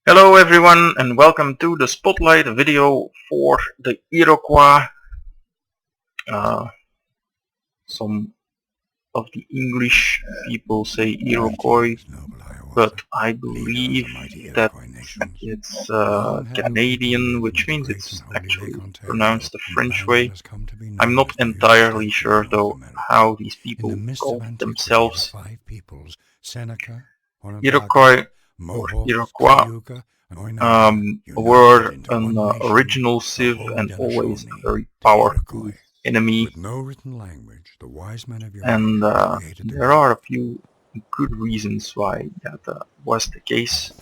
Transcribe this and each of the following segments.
Hello everyone and welcome to the spotlight video for the Iroquois. Some of the English people say Iroquois, but I believe that it's Canadian, which means it's actually pronounced the French way. I'm not entirely sure though how these people call themselves. Iroquois or Iroquois were an original civ and always a very powerful enemy, and there are a few good reasons why that was the case.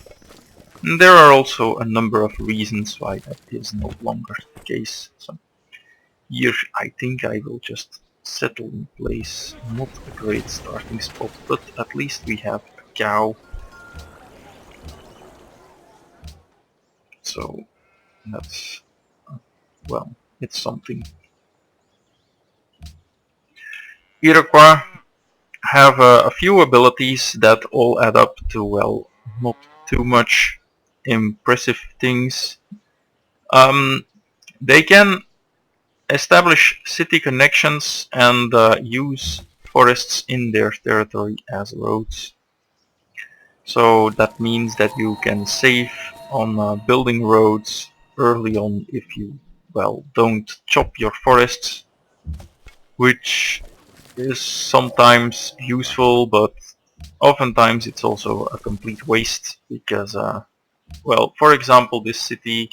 And there are also a number of reasons why that is no longer the case. So here I think I will just settle in place. Not a great starting spot, but at least we have a cow. So that's, well, it's something. Iroquois have a few abilities that all add up to, well, not too much impressive things. They can establish city connections and use forests in their territory as roads. So that means that you can save on building roads early on if you, well, don't chop your forests, which is sometimes useful, but oftentimes it's also a complete waste because, well, for example, this city,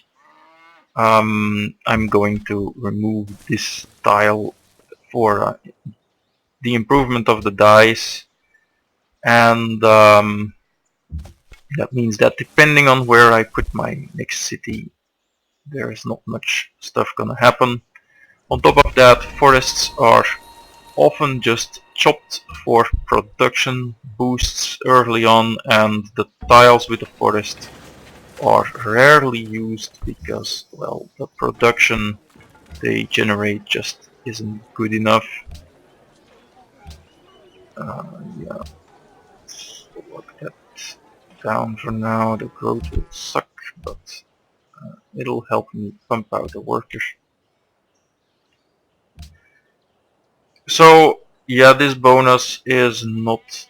I'm going to remove this tile for the improvement of the dice, and that means that depending on where I put my next city, there is not much stuff gonna happen. On top of that, forests are often just chopped for production boosts early on, and the tiles with the forest are rarely used because, well, the production they generate just isn't good enough. Yeah, let's lock that down for now. The growth will suck, but it'll help me pump out the workers. So yeah, this bonus is not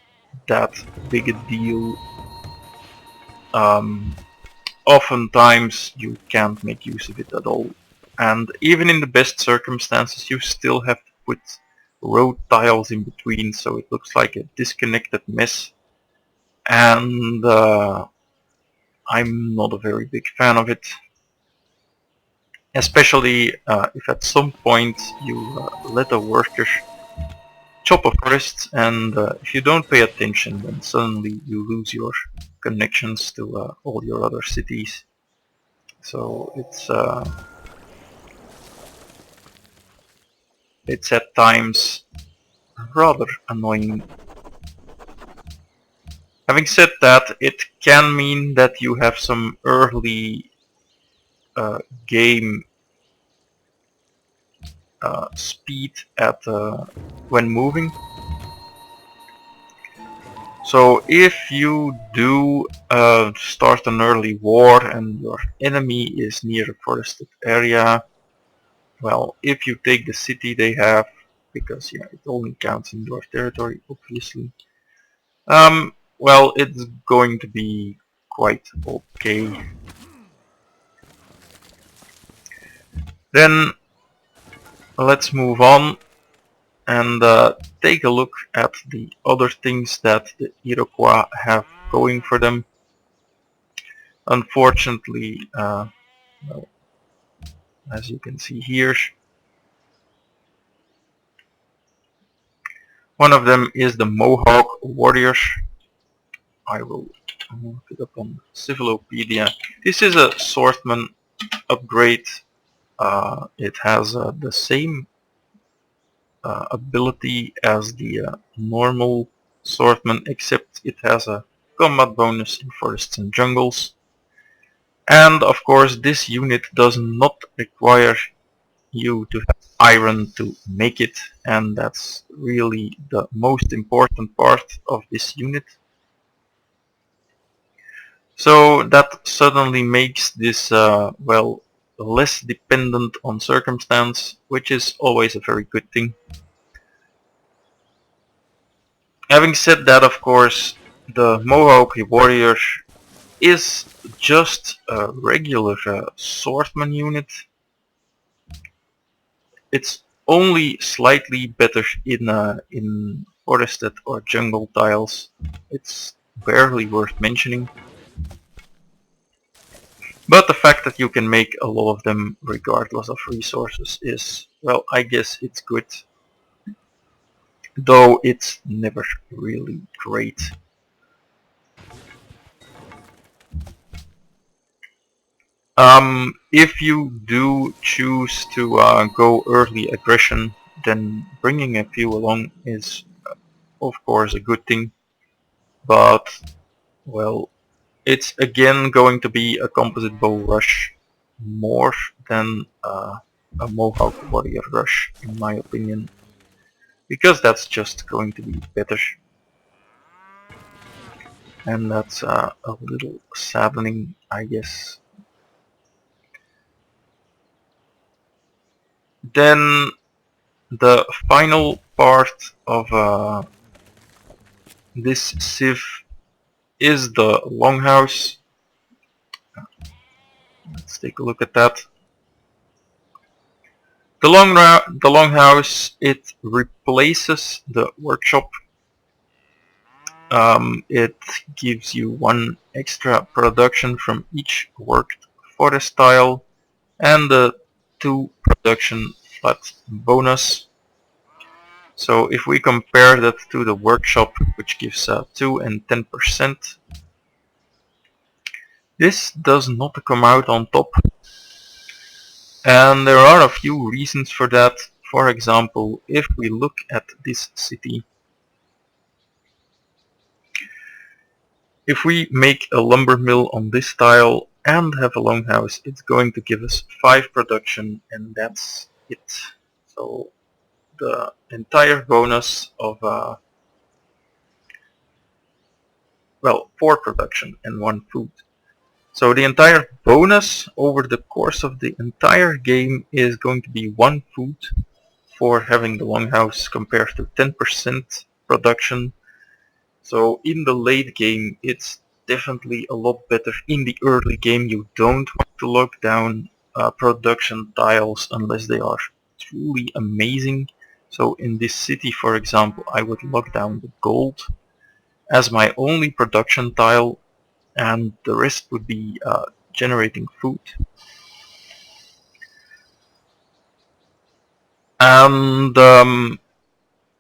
that big a deal. Oftentimes you can't make use of it at all, and even in the best circumstances you still have to put road tiles in between, so it looks like a disconnected mess, and I'm not a very big fan of it, especially if at some point you let a worker chop a forest, and if you don't pay attention, then suddenly you lose your connections to all your other cities. So it's at times rather annoying. Having said that, it can mean that you have some early game speed at when moving. So if you do start an early war and your enemy is near a forested area, well, if you take the city they have, because yeah, it only counts in your territory, obviously, well, it's going to be quite okay. Then let's move on and take a look at the other things that the Iroquois have going for them. Unfortunately, well, as you can see here, one of them is the Mohawk warriors. I will look it up on Civilopedia. This is a swordsman upgrade. It has the same ability as the normal swordsman, except it has a combat bonus in forests and jungles. And of course this unit does not require you to have iron to make it, and that's really the most important part of this unit. So that suddenly makes this, well, less dependent on circumstance, which is always a very good thing. Having said that, of course, the Mohawk warrior is just a regular swordsman unit. It's only slightly better in forested or jungle tiles. It's barely worth mentioning. But the fact that you can make a lot of them regardless of resources is, well, I guess it's good. Though it's never really great. If you do choose to go early aggression, then bringing a few along is of course a good thing. But, well, it's again going to be a composite bow rush more than a Mohawk warrior rush, in my opinion. Because that's just going to be better. And that's a little saddening, I guess. Then the final part of this civ is the Longhouse. Let's take a look at that. The Longhouse, it replaces the workshop. It gives you one extra production from each worked forest tile and the 2 production flat bonus. So if we compare that to the workshop, which gives 2 and 10%, this does not come out on top. And there are a few reasons for that. For example, if we look at this city, if we make a lumber mill on this tile and have a longhouse, it's going to give us 5 production, and that's it. So the entire bonus of, well, 4 production and 1 food. So the entire bonus over the course of the entire game is going to be 1 food for having the longhouse compared to 10% production. So in the late game it's definitely a lot better. In the early game you don't want to lock down production tiles unless they are truly amazing. So in this city, for example, I would lock down the gold as my only production tile, and the rest would be generating food. And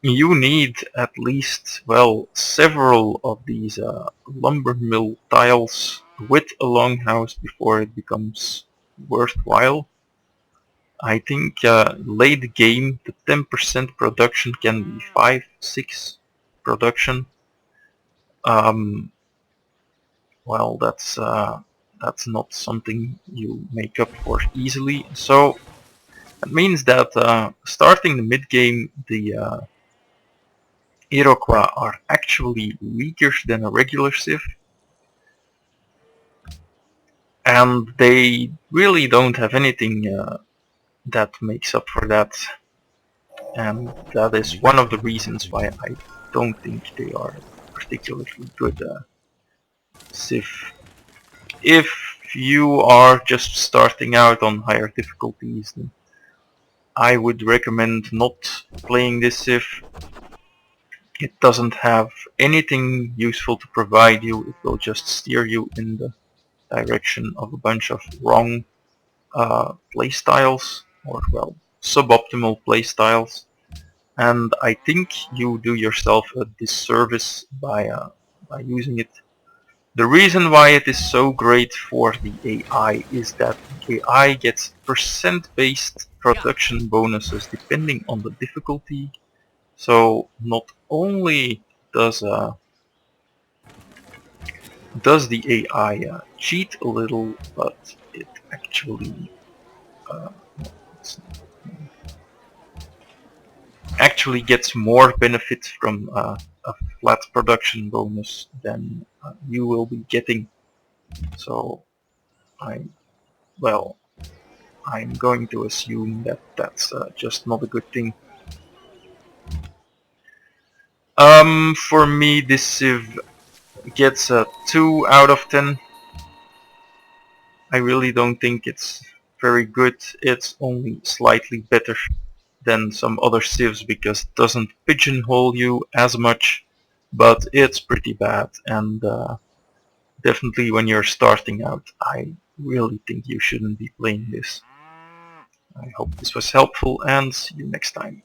you need at least, well, several of these lumber mill tiles with a longhouse before it becomes worthwhile. I think late game the 10% production can be 5, 6 production. Well, that's not something you make up for easily. So that means that starting the mid game, the Iroquois are actually weaker than a regular civ, and they really don't have anything that makes up for that, and that is one of the reasons why I don't think they are particularly good civ. If you are just starting out on higher difficulties, then I would recommend not playing this civ. It doesn't have anything useful to provide you, it will just steer you in the direction of a bunch of wrong playstyles, or, well, suboptimal playstyles, and I think you do yourself a disservice by using it. The reason why it is so great for the AI is that the AI gets percent-based production bonuses depending on the difficulty. So not only does the AI cheat a little, but it uh, actually gets more benefit from a flat production bonus than you will be getting. So well, I'm going to assume that that's just not a good thing. For me, this Civ gets a 2 out of 10. I really don't think it's very good. It's only slightly better than some other Civs because it doesn't pigeonhole you as much, but it's pretty bad, and definitely when you're starting out, I really think you shouldn't be playing this. I hope this was helpful, and see you next time.